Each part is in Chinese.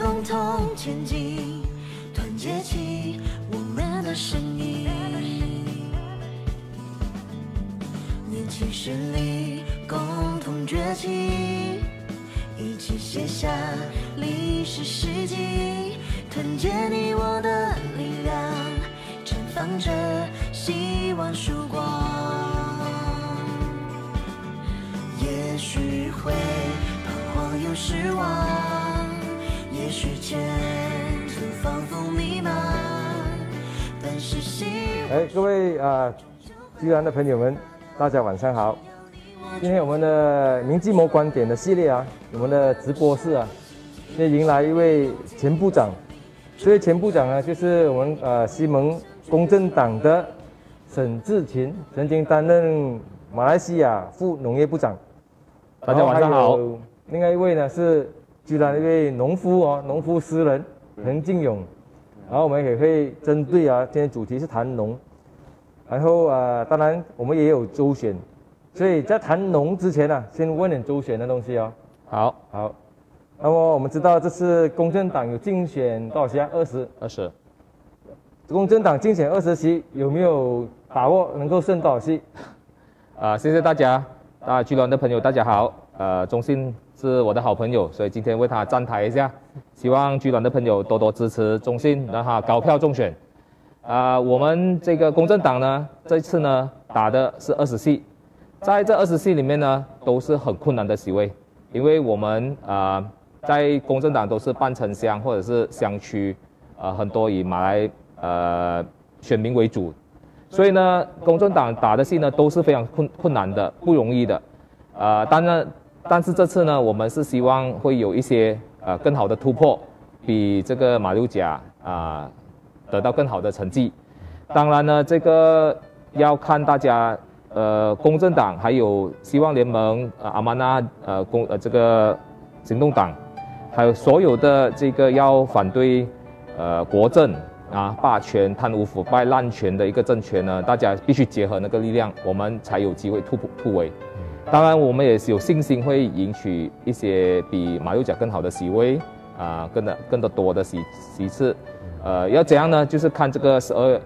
共同前进，团结起我们的声音。年轻实力，共同崛起，一起写下历史事迹，团结你我的力量，绽放着希望曙光。也许会彷徨又失望，也许前途仿佛迷茫，但是希望。各位居然的朋友们，大家晚上好。今天我们的明基摩观点的系列我们的直播室也迎来一位前部长。这位前部长呢，就是我们西蒙公正党的沈志勤，曾经担任马来西亚副农业部长。大家晚上好。另外一位呢是居然一位农夫诗人彭敬勇。然后我们也会针对今天主题是谈农，然后当然我们也有周选，所以在谈农之前先问点周选的东西好。那么我们知道这次公正党有竞选多少席？20。公正党竞选20席，有没有把握能够胜多少席？谢谢大家，居銮的朋友大家好。中信是我的好朋友，所以今天为他站台一下，希望居銮的朋友多多支持中信，让他高票中选。我们这个公正党呢，这次呢打的是20席，在这20席里面呢，都是很困难的席位，因为我们在公正党都是半城乡或者是乡区，很多以马来选民为主，所以呢，公正党打的戏呢都是非常困难的，不容易的。但是这次呢，我们是希望会有一些更好的突破，比这个马六甲得到更好的成绩。当然呢，这个要看大家公正党还有希望联盟阿曼纳这个行动党，还有所有的这个要反对国政霸权、贪污腐败、滥权的一个政权呢，大家必须结合那个力量，我们才有机会突围。当然，我们也是有信心会赢取一些比马六甲更好的席位更多的席次。要怎样呢？就是看这个12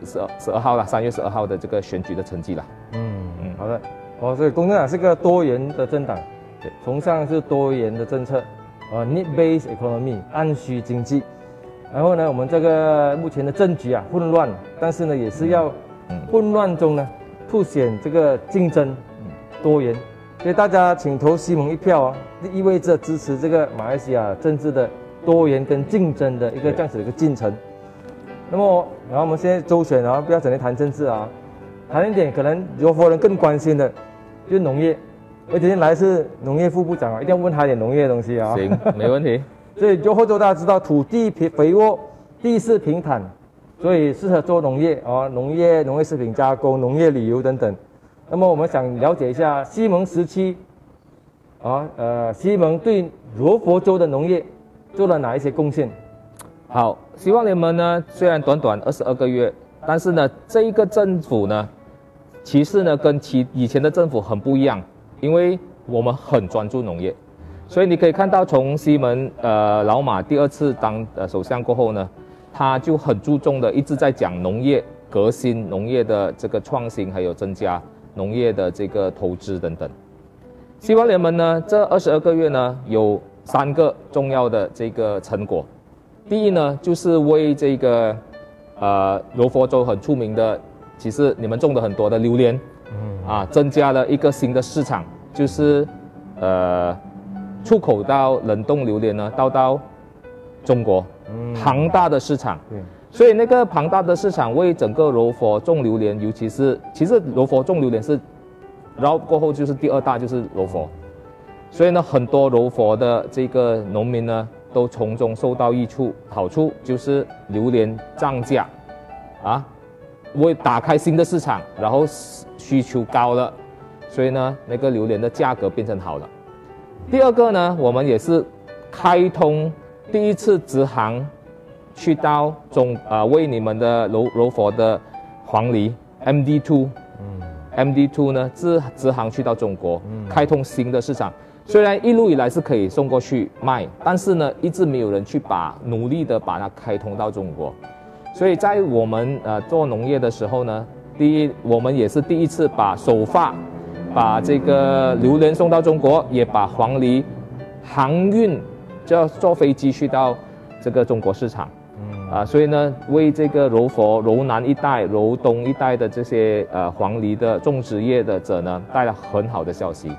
号了，3月12号的这个选举的成绩了。好的。所以公正党是个多元的政党，对，崇尚是多元的政策，need-based economy 按需经济。然后呢，我们这个目前的政局混乱，但是呢，也是要混乱中呢凸显这个竞争多元。所以大家请投西蒙一票意味着支持这个马来西亚政治的多元跟竞争的一个这样子的一个进程。那么，然后我们现在周选不要整天谈政治谈一点可能柔佛人更关心的，就是农业。我今天来是农业副部长一定要问他一点农业的东西行，没问题。所以柔佛州大家知道土地肥沃，地势平坦，所以适合做农业农业食品加工、农业旅游等等。那么我们想了解一下西蒙时期西蒙对柔佛州的农业做了哪一些贡献？好，希望联盟呢，虽然短短22个月，但是呢，这一个政府呢，其实呢跟以前的政府很不一样，因为我们很专注农业，所以你可以看到从西蒙老马第2次当首相过后呢，他就很注重的一直在讲农业革新、农业的这个创新，还有增加农业的这个投资等等。希望联盟呢，这22个月呢，有3个重要的这个成果。第一呢，就是为这个柔佛州很出名的，其实你们种的很多的榴莲，增加了一个新的市场，就是出口到冷冻榴莲呢，到中国，庞大的市场。所以那个庞大的市场为整个柔佛种榴莲，尤其是其实柔佛种榴莲是，然后过后就是第2大就是柔佛，所以呢，很多柔佛的这个农民呢，都从中受到好处就是榴莲涨价，为打开新的市场，然后需求高了，所以呢，那个榴莲的价格变成好了。第2个呢，我们也是开通第1次直航去到为你们的柔佛的黄梨 MD2，MD2 呢直航去到中国，开通新的市场。虽然一路以来是可以送过去卖，但是呢，一直没有人去努力的把它开通到中国。所以在我们做农业的时候呢，我们也是第一次把首发，把这个榴莲送到中国，也把黄梨航运，就要坐飞机去到这个中国市场。所以呢，为这个柔佛、柔南一带、柔东一带的这些黄梨的种植业的者呢，带来很好的消息。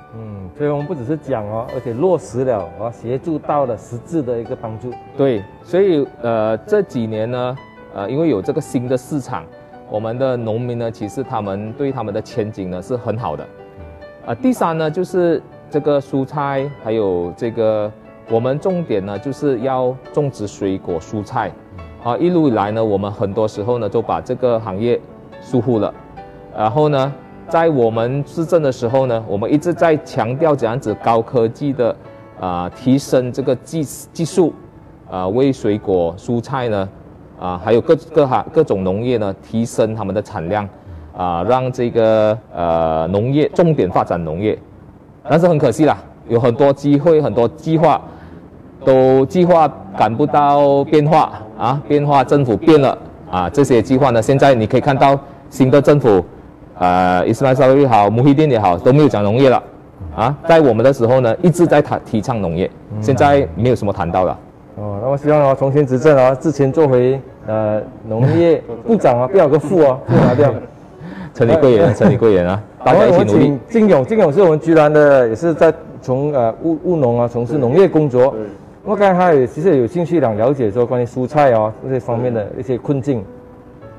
所以我们不只是讲哦，而且落实了协助到了实质的一个帮助。对，所以这几年呢，因为有这个新的市场，我们的农民呢，其实他们对他们的前景呢是很好的。第三呢，就是这个蔬菜，还有这个我们重点呢，就是要种植水果、蔬菜。一路以来呢，我们很多时候呢，就把这个行业疏忽了。然后呢，在我们施政的时候呢，我们一直在强调怎样子高科技的提升这个技术，为水果、蔬菜呢，还有各种农业呢，提升他们的产量，让这个农业重点发展农业。但是很可惜啦，有很多机会、很多计划。计划赶不到变化变化政府变了这些计划呢，现在你可以看到新的政府Ismail Sabri也好，Muhyiddin也好，都没有讲农业了在我们的时候呢，一直在提倡农业，现在没有什么谈到了。那我希望重新执政之前做回农业部长不要有个副拿掉。陈李贵人大家一起努力。金勇是我们居然的，也是在从务农从事农业工作。我刚才其实有兴趣想了解说关于蔬菜这些方面的一些困境。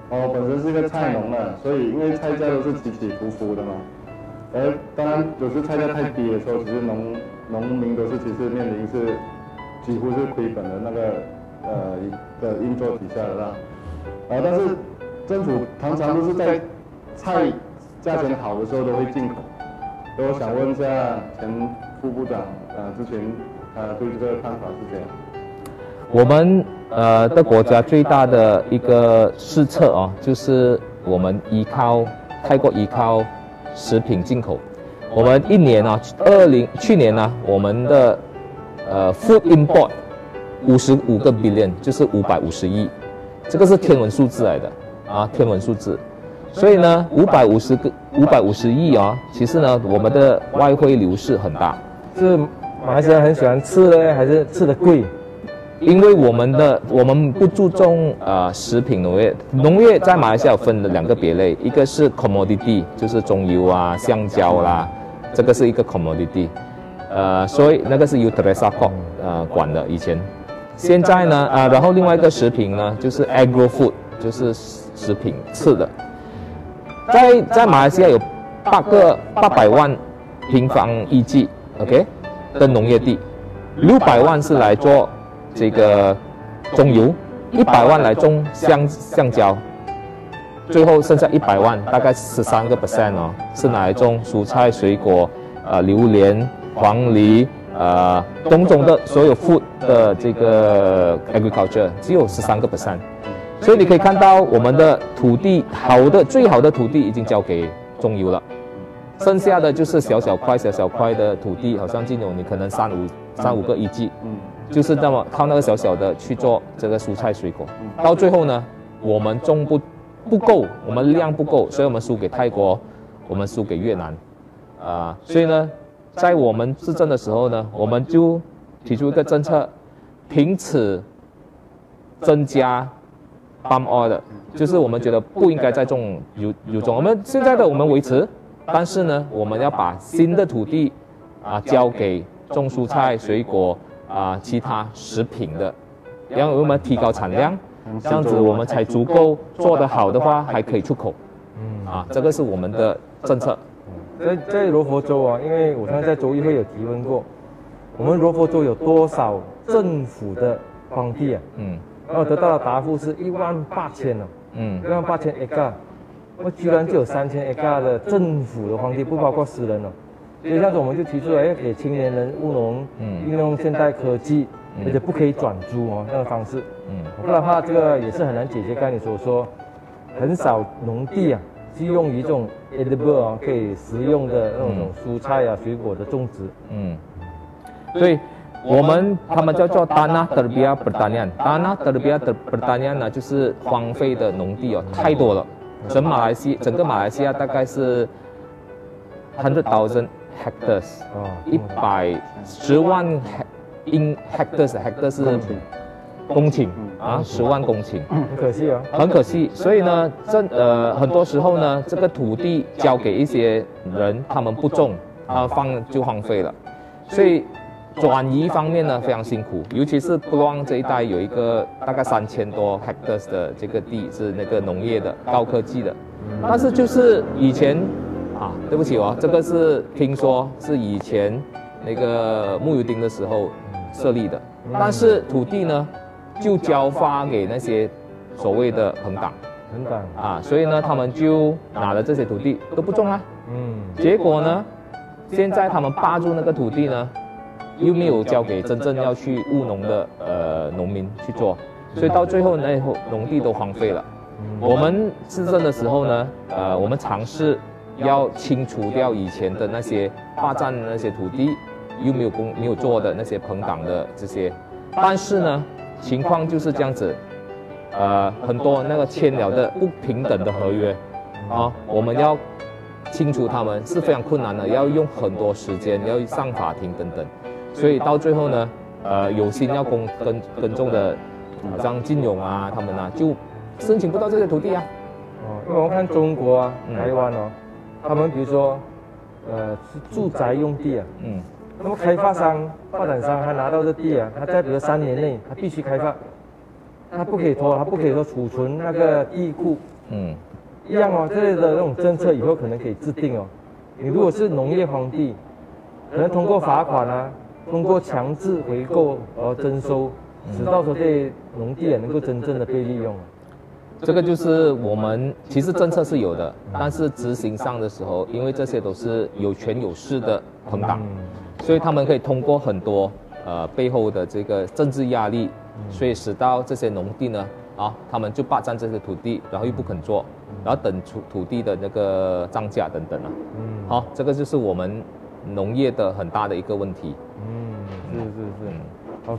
本身是一个菜农所以因为菜价都是起起伏伏的嘛，当然有时菜价太低的时候，其实农民都是其实面临是几乎是亏本的那个的运作底下的啦。但是政府常常都是在菜价钱好的时候都会进口。所以我想问一下前副部长之前对这个看法是这样。我们的国家最大的一个施策就是我们太过依靠食品进口。我们一年去年我们的food import 55个 billion， 就是550亿，这个是天文数字来的天文数字。所以呢，550亿其实呢，我们的外汇流失很大。是马来西亚很喜欢吃呢，还是吃的贵？因为我们不注重食品农业。农业在马来西亚分了2个别类，一个是 commodity， 就是中油橡胶啦，这个是一个 commodity， 所以那个是由 Teresa Kok 管的以前。现在呢然后另外一个食品呢就是 agro food， 就是食品吃的。在马来西亚有800万平方亿计 ，OK 的农业地，600万是来做这个中油，100万来种橡胶，最后剩下100万，大概13% 是拿来种蔬菜、水果，榴莲、黄梨，种的所有 food 的这个 agriculture 只有13%。所以你可以看到，我们的土地最好的土地已经交给中油了，剩下的就是小小块的土地，好像金勇你可能3、5个一季，就是那么靠那个小小的去做这个蔬菜水果，到最后呢，我们种不够，我们量不够，所以我们输给泰国，我们输给越南，所以呢，在我们执政的时候呢，我们就提出一个政策，凭此增加palm oil 的，就是我们觉得不应该再种油种。我们现在的我们维持，但是呢，我们要把新的土地交给种蔬菜、水果其他食品的，然后我们提高产量，这样子我们才足够做得好的话，还可以出口。这个是我们的政策。在柔佛州因为我刚才在州议会有提问过，我们柔佛州有多少政府的荒地然后得到的答复是1800018000 acre， 我居然就有3000 acre 的政府的荒地，不包括私人所以这样子我们就提出来给青年人务农，运用现代科技，而且不可以转租这样的方式，不然的话这个也是很难解决。刚才你所说，很少农地是用于这种 edible 可以食用的那种蔬菜水果的种植。所以他们叫做 Tanah Terbiar Pertanian。Tanah Terbiar Pertanian 呢，就是荒废的农地哦，太多了。整个马来西亚大概是100,000 hectares， 110万hectares 是公顷啊，10万公顷，很可惜哦，很可惜。所以呢，很多时候呢，这个土地交给一些人，他们不种，就荒废了，所以转移方面呢非常辛苦，尤其是布朗这一带有一个大概3000多 hectares 的这个地是那个农业的高科技的，但是就是以前对不起哦，这个是听说是以前那个慕尤丁的时候设立的，但是土地呢就交发给那些所谓的朋党所以呢他们就拿了这些土地都不种结果呢现在他们霸住那个土地呢，又没有交给真正要去务农的农民去做，所以到最后那农地都荒废了。我们市政的时候呢，我们尝试要清除掉以前的那些霸占的那些土地又没有做的那些朋党的这些，但是呢情况就是这样子，很多那个签了的不平等的合约我们要清除他们是非常困难的，要用很多时间，要上法庭等等，所以到最后呢，有心要耕种的，像金勇他们就申请不到这些土地因为我们看中国台湾他们比如说是住宅用地那么开发商、发展商他拿到这地他在比如3年内他必须开发，他不可以拖，他不可以说储存那个地库，一样这类的那种政策以后可能可以制定你如果是农业荒地，可能通过罚款通过强制回购征收，使到时候这些农地能够真正的被利用。这个就是我们其实政策是有的，但是执行上的时候，因为这些都是有权有势的朋党，所以他们可以通过很多背后的这个政治压力，所以使到这些农地呢他们就霸占这些土地，然后又不肯做，然后等土地的那个涨价等等好，这个就是我们农业的很大的一个问题。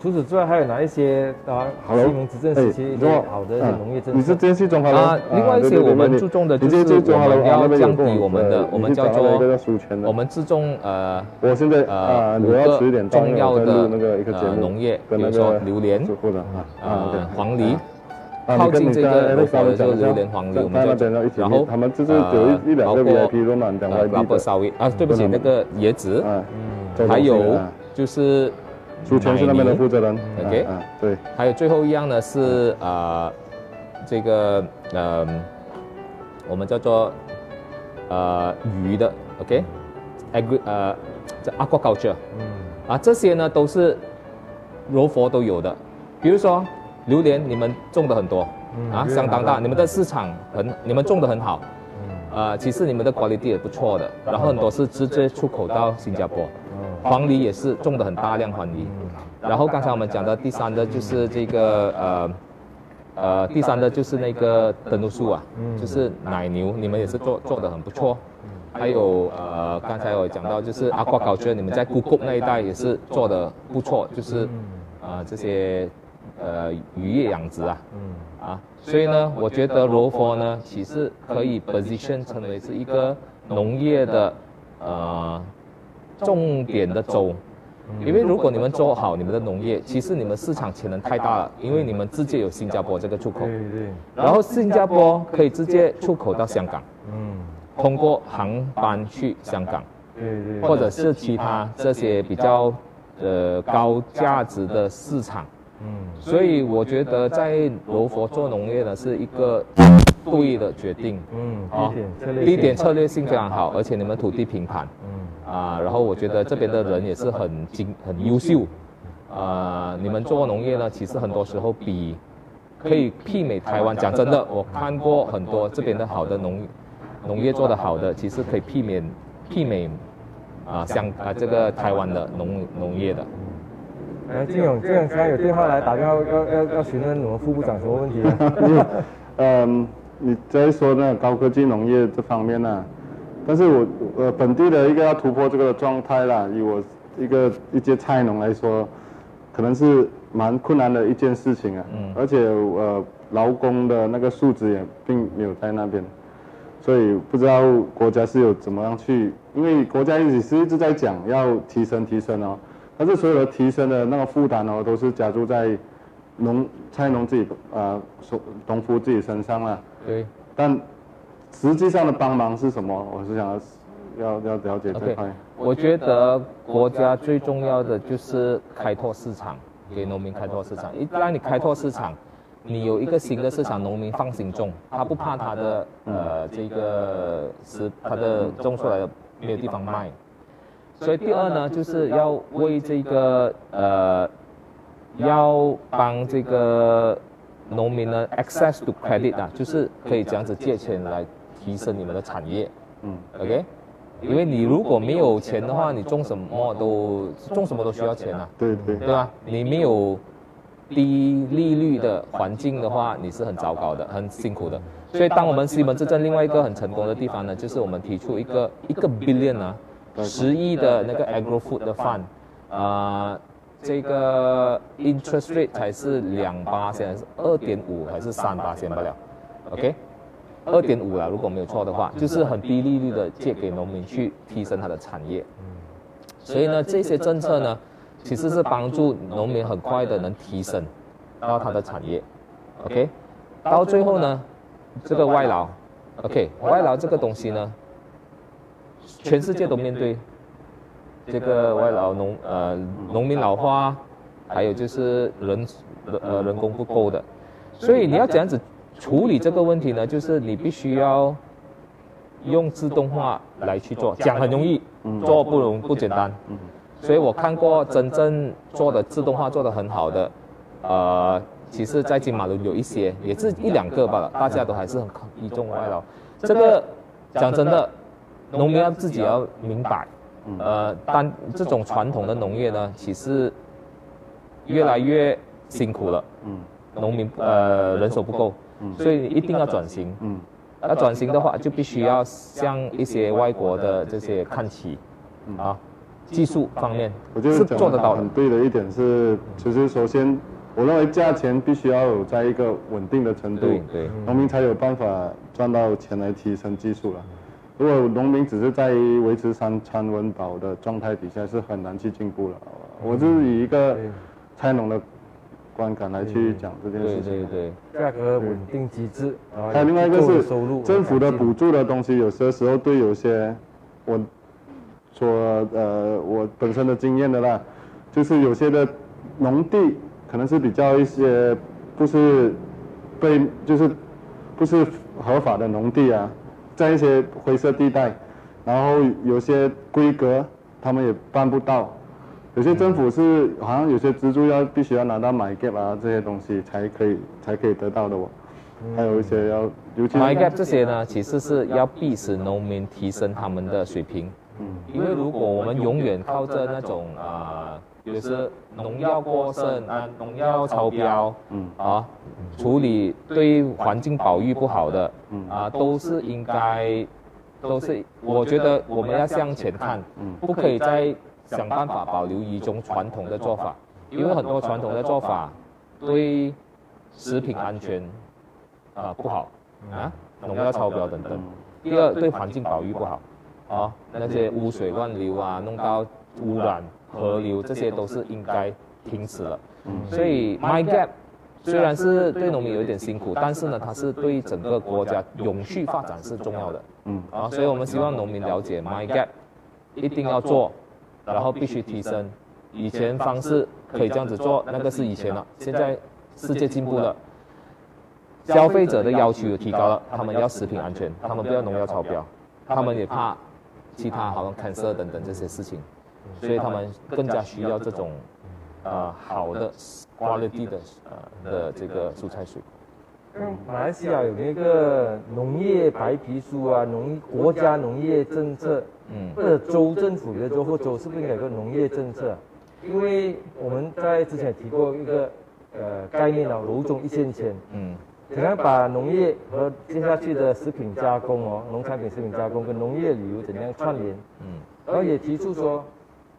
除此之外还有哪一些西蒙执政时期好的农业政策？你是接续中好另外一些我们注重的就是我们要降低我们的，我们叫做我们注重我现在5个重要的农业，比如说榴莲黄梨。靠近这个罗佛的这个榴莲黄梨，我们就然后他们就是有1-2个 VIP 都蛮讲外地的对不起，那个椰子，还有就是苏全是那边的负责人 ，OK， 对，还有最后一样呢是这个我们叫做鱼的 ，OK，aquaculture，这些呢都是罗佛都有的，比如说。榴莲你们种的很多相当大，你们的市场你们种的很好，其实你们的 quality 也不错的，然后很多是直接出口到新加坡，黄梨也是种的很大量黄梨，然后刚才我们讲的第三的就是这个第三的就是那个登陆树就是奶牛，你们也是做的很不错，还有刚才我讲到就是 aquaculture， 你们在姑姑那一带也是做的不错，就是这些。渔业养殖所以呢，我觉得罗佛呢，其实可以 position 成为是一个农业的重点的州，因为如果你们做好你们的农业，其实你们市场潜能太大了，因为你们直接有新加坡这个出口，然后新加坡可以直接出口到香港，通过航班去香港，或者是其他这些比较高价值的市场。所以我觉得在罗佛做农业呢是一个对的决定，第一点策略性非常好，而且你们土地平坦，然后我觉得这边的人也是很优秀，你们做农业呢，其实很多时候可以媲美台湾。讲真的，我看过很多这边的好的农业做得好的，其实可以媲美这个台湾的农业的。金勇刚才有电话来打电话要询问我们副部长什么问题你在说那个高科技农业这方面但是我本地的一个要突破这个状态以我一些菜农来说，可能是蛮困难的一件事情啊。而且劳工的那个素质也并没有在那边，所以不知道国家是有怎么样去，因为国家一直在讲要提升哦，但是所有的提升的那个负担哦，都是加注在菜农自己农夫自己身上了。对。但实际上的帮忙是什么？我是想要了解这块。我觉得国家最重要的就是开拓市场，给农民开拓市场。一旦你开拓市场，你有一个新的市场，农民放心种，他不怕他的他的种出来的没有地方卖。所以第二呢，就是要为这个要帮这个农民呢 access to credit 啊，就是可以这样子借钱来提升你们的产业。OK。因为你如果没有钱的话，你种什么都需要钱啊，对吧？你没有低利率的环境的话，你是很糟糕的，很辛苦的。所以，当我们西门之镇另外一个很成功的地方呢，就是我们提出一个 billion 啊，10亿的那个 agro food 的 fund，这个 interest rate 才是2%，还是2.5%还是3%罢了 ，OK。2.5啦，如果没有错的话，就是很低利率的借给农民去提升他的产业。所以呢，这些政策呢，其实是帮助农民很快的能提升到他的产业。OK， 到最后呢，这个外劳 ，OK， 外劳这个东西呢，全世界都面对这个外劳农民老化，还有就是人工不够的，所以你要这样子处理这个问题呢，就是你必须要用自动化来去做，讲很容易，做不简单。所以我看过真正做的自动化做得很好的，其实在金马仑有一些，也是1、2个罢了，大家都还是很倚重外劳。这个讲真的，农民自己要明白，但这种传统的农业呢，其实越来越辛苦了，农民人手不够。所以一定要转型，要转型的话，就必须要向一些外国的这些看齐，技术方面我觉得是做得到的。很对的一点是，其实首先我认为价钱必须要有在一个稳定的程度，对，农民才有办法赚到钱来提升技术了。如果农民只是在维持3餐温饱的状态底下，是很难去进步了。我是以一个菜农的观感来去讲这件事情。对，价格稳定机制，还有另外一个是收入，政府的补助的东西，有些时候对有些我本身的经验的啦，就是有些的农地可能是比较一些不是合法的农地啊，在一些灰色地带，然后有些规格他们也办不到。有些政府是好像有些资助必须要拿到MyGap啊这些东西才可以得到的还有一些尤其 MyGap 这些呢，其实是要逼使农民提升他们的水平。因为如果我们永远靠着那种就是农药过剩农药超标处理对环境保育不好的都是我觉得我们要向前看，不可以再想办法保留一种传统的做法，因为很多传统的做法对食品安全不好农药超标等等。第二，对环境保育不好那些污水乱流弄到污染河流，这些都是应该停止了。所以 MyGap 虽然是对农民有一点辛苦，但是呢，它是对整个国家永续发展是重要的。所以我们希望农民了解 MyGap 一定要做。然后必须提升，以前方式可以这样子做，那个是以前了。现在世界进步了，消费者的要求有提高了，他们要食品安全，他们不要农药超标，他们也怕其他好像 cancer 等等这些事情，所以他们更加需要这种好的 quality 的这个蔬菜水果。马来西亚有那个农业白皮书国家农业政策，或者州政府的州或州是不是应该有个农业政策？因为我们在之前也提过一个概念楼中一线牵，怎样把农业和接下去的食品加工农产品食品加工跟农业旅游怎样串联？然后也提出说，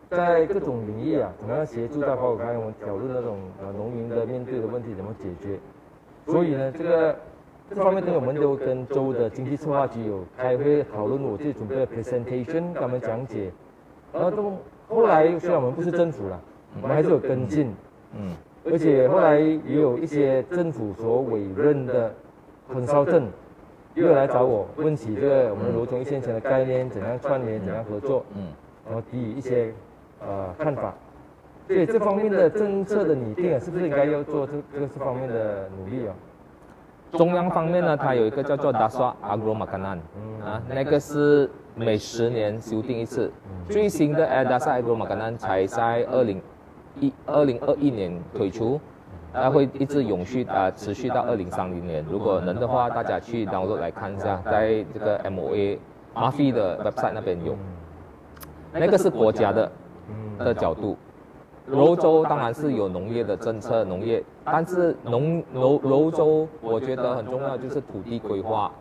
在各种领域啊，怎么样协助到包括刚才我们讨论那种农民的面对的问题怎么解决。所以呢，这方面呢，我们都跟州的经济策划局有开会讨论，我自己准备的 presentation 跟他们讲解。然后后来虽然我们不是政府了，我们还是有跟进，而且后来也有一些政府所委任的consultant又来找我问起这个我们罗中一线前的概念，怎样串联，怎样合作，然后提一些看法。所以这方面的政策的拟定啊，是不是应该要做这方面的努力啊？中央方面呢，它有一个叫做 Dasar Agro Makanan，那个是每10年修订一次。最新的 Dasar Agro Makanan 才在2021年推出，它会一直永续持续到2030年。如果能的话，大家去 download 来看一下，在这个 MOA MAFI 的 website 那边有。那个是国家的角度。柔州当然是有农业的政策，但是柔州我觉得很重要就是土地规划，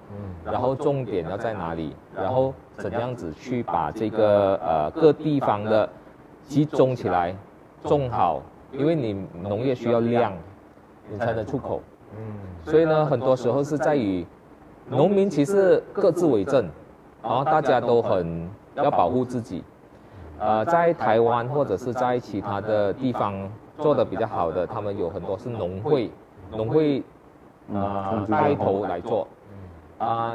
然后重点要在哪里，然后怎样子去把这个各地方的集中起来种好，因为你农业需要量，你才能出口，所以呢，很多时候是在于农民其实各自为政，然后大家都很要保护自己。在台湾或者是在其他的地方做的比较好的，他们有很多是农会带头来做。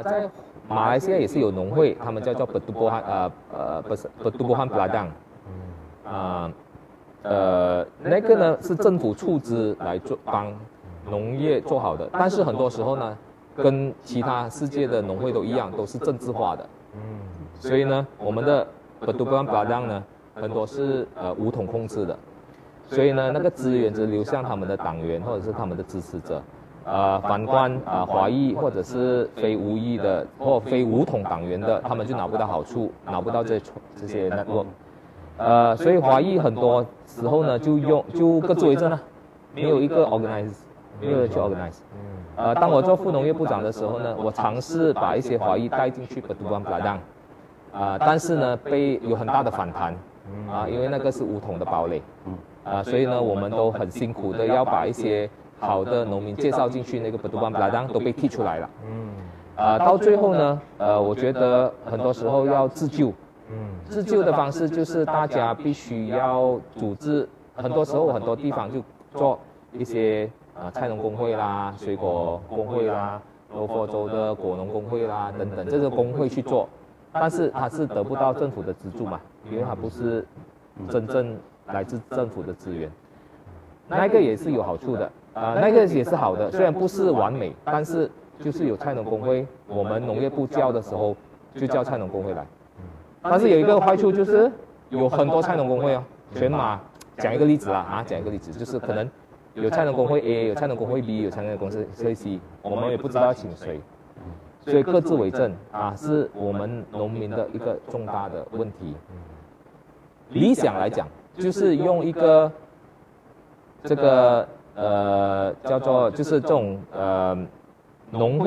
在马来西亚也是有农会，他们叫做 Pertubuhan Peladang。那个呢是政府出资来帮农业做好的，但是很多时候呢，跟其他世界的农会都一样，都是政治化的。所以呢，我们的Pertubuhan Peladang呢，很多是武统控制的，所以呢，那个资源只流向他们的党员或者是他们的支持者，反观华裔或者是非无裔的或非武统党员的，他们就拿不到好处，拿不到这些 network。所以华裔很多时候呢就各自为政了，没有一个 organize， 没有人去 organize。当我做副农业部长的时候呢，我尝试把一些华裔带进去 Pertubuhan Peladang。但是呢，有很大的反弹，因为那个是武统的堡垒，所以呢，我们都很辛苦的要把一些好的农民介绍进去，那个 Pertubuhan Peladang都被踢出来了，到最后呢，我觉得很多时候要自救，自救的方式就是大家必须要组织，很多时候很多地方就做一些菜农工会啦、水果工会啦、罗佛州的果农工会啦等等，这个工会去做。但是它是得不到政府的资助嘛，因为它不是真正来自政府的资源。那个也是有好处的，那个也是好的，虽然不是完美，但是就是有菜农工会，我们农业部叫的时候就叫菜农工会来。但是有一个坏处就是有很多菜农工会哦，全马讲一个例子讲一个例子，就是可能有菜农工会 A， 有菜农工会 B， 有菜农工会 C， 我们也不知道请谁。所以各自为政是我们农民的一个重大的问题。理想来讲，就是用一个这个叫做就是这种农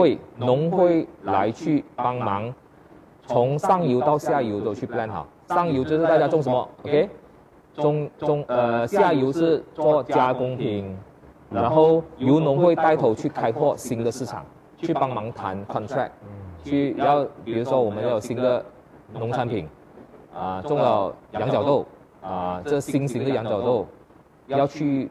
会来去帮忙，从上游到下游都去 plan 好。上游就是大家种什么 ，OK， 下游是做加工品，然后由农会带头去开拓新的市场。去帮忙谈 contract， 比如说我们有新的农产品，种了羊角豆，这新型的羊角豆要去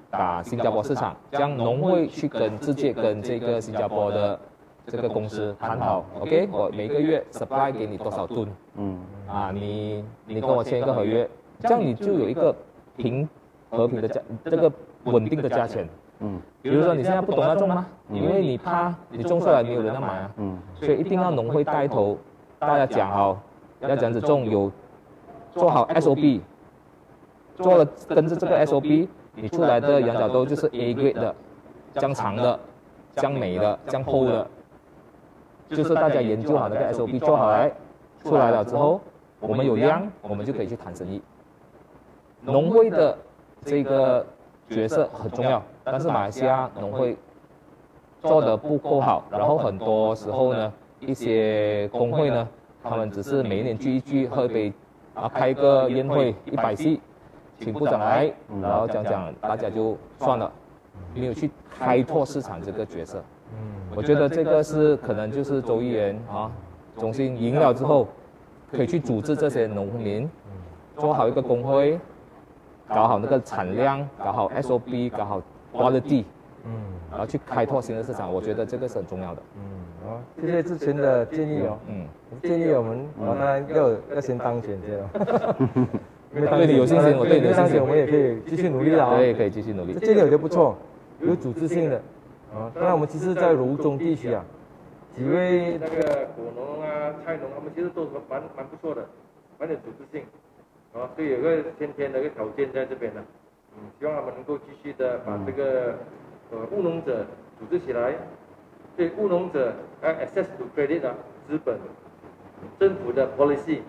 打新加坡市场，这样农会去直接跟这个新加坡的这个公司谈好 ，OK， 我每个月 supply 给你多少吨，你跟我签一个合约，这样你就有一个和平的这个稳定的价钱。比如说你现在不懂要种吗？因为你怕你种出来没有人要买所以一定要农会带头，大家讲好要这样子种，有做好 SOP， 做了跟着这个 SOP， 你出来的羊角豆就是 A grade 的，这样长的，这样美的，这样厚的，就是大家研究好那个 SOP 做好来，出来了之后，我们有量，我们就可以去谈生意。农会的这个角色很重要，但是马来西亚农会做得不够好，然后很多时候呢，一些工会呢，他们只是每一年聚一聚，喝一杯开个宴会100席，请部长来，然后讲大家就算了，没有去开拓市场这个角色。我觉得这个是可能就是州议员中心赢了之后，可以去组织这些农民，做好一个工会，搞好那个产量，搞好 SOP， 搞好 quality， 然后去开拓新的市场，我觉得这个是很重要的。谢谢之前的建议哦。建议我们当然要先当选先哦。对你有信心，我对你有信心，我们也可以继续努力了。对，可以继续努力。这建议我觉得不错，有组织性的。当然我们其实，在柔中地区几位那个果农菜农，他们其实都蛮不错的，蛮有组织性。所以有个先天的一个条件在这边呢。希望他们能够继续的把这个务农者组织起来，对务农者access to credit 资本，政府的 policy，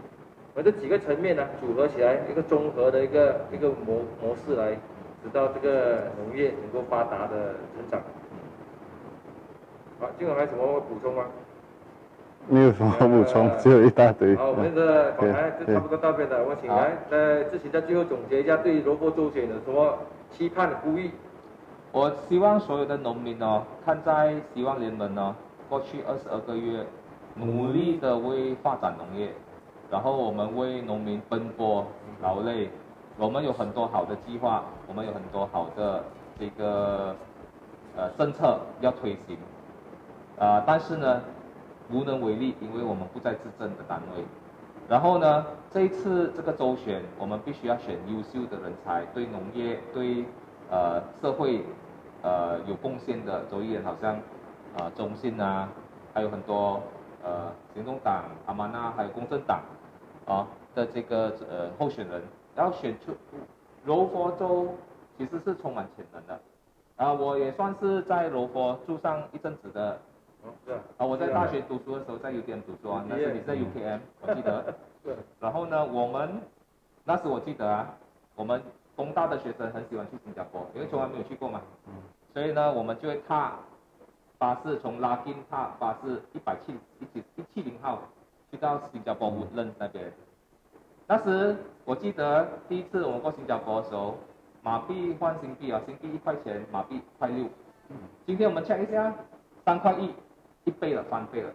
这几个层面呢组合起来一个综合的一个模式来，使到这个农业能够发达的成长。好，金总还有什么补充吗？没有什么补充，只有一大堆。好，我们的访谈就差不多到这边了。我请来自己在最后总结一下对罗佛州选有什么期盼呼吁。我希望所有的农民看在希望联盟过去22个月努力的为发展农业，然后我们为农民奔波劳累，我们有很多好的计划，我们有很多好的这个政策要推行，但是呢无能为力，因为我们不在执政的单位。然后呢，这一次这个州选，我们必须要选优秀的人才，对农业、对社会有贡献的州议员，好像中信还有很多行动党、阿曼纳还有公正党的这个候选人，要选出柔佛州其实是充满潜能的。我也算是在柔佛住上一阵子的。我在大学读书的时候在 UTM 读书那时你在 UKM 我记得。然后呢，我们那时我记得我们东大的学生很喜欢去新加坡，因为从来没有去过嘛。所以呢，我们就会踏巴士从拉金踏巴士170号去到新加坡 Woodlands 那边。那时我记得第一次我们过新加坡的时候，马币换新币新币1块钱，马币1.6块。今天我们 check 一下，3.1块，1倍了，翻倍了。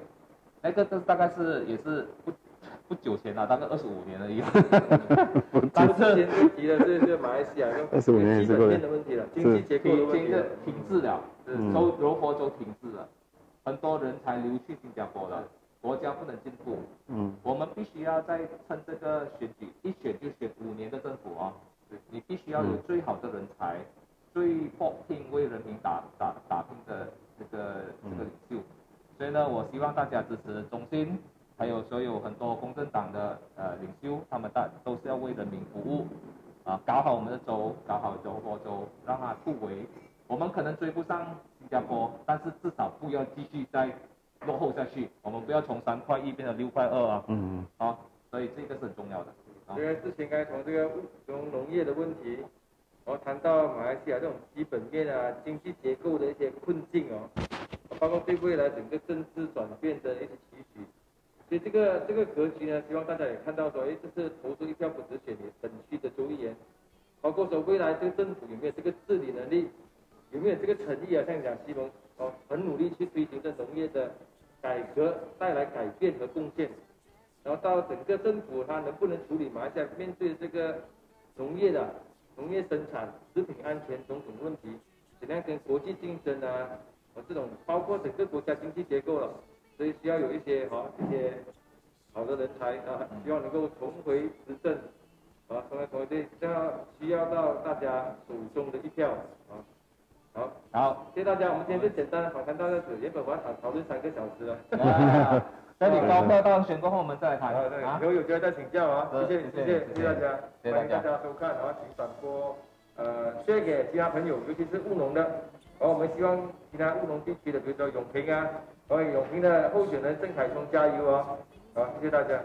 那个大概也是不久前大概25年而已。但是提的是马来西亚25年也是过的问题了，经济结构的问题停滞了，柔佛州停滞了，很多人才流去新加坡了，国家不能进步。我们必须要在趁这个选举一选就选5年的政府你必须要有最好的人才，最搏拼为人民打拼的这个领袖。所以呢，我希望大家支持中心，还有所有很多公正党的领袖，他们都是要为人民服务搞好我们的州，搞好柔佛州，让它突围。我们可能追不上新加坡，但是至少不要继续再落后下去。我们不要从3.1块变成6.2块所以这个是很重要的。因为之前刚才从这个从农业的问题，谈到马来西亚这种基本面经济结构的一些困境包括对未来整个政治转变的一些期许。所以这个格局呢，希望大家也看到说，这是投出一票不止选你本区的州议员，包括说未来这个政府有没有这个治理能力，有没有这个诚意像讲西蒙很努力去推行这农业的改革，带来改变和贡献。然后到整个政府它能不能处理马来西亚面对这个农业生产、食品安全种种问题，怎样跟国际竞争这种包括整个国家经济结构了，所以需要有一些好的人才希望能够重回执政重回这样需要到大家手中的一票好，谢谢大家，我们今天就简单的访谈到这里，原本我要讨论3个小时了。等你高票当选过后，我们再来谈。以后有机会再请教谢谢大家，欢迎大家收看，请转播share给其他朋友，尤其是务农的。我们希望其他务农地区的，比如说永平永平的候选人郑凯聪加油好，谢谢大家。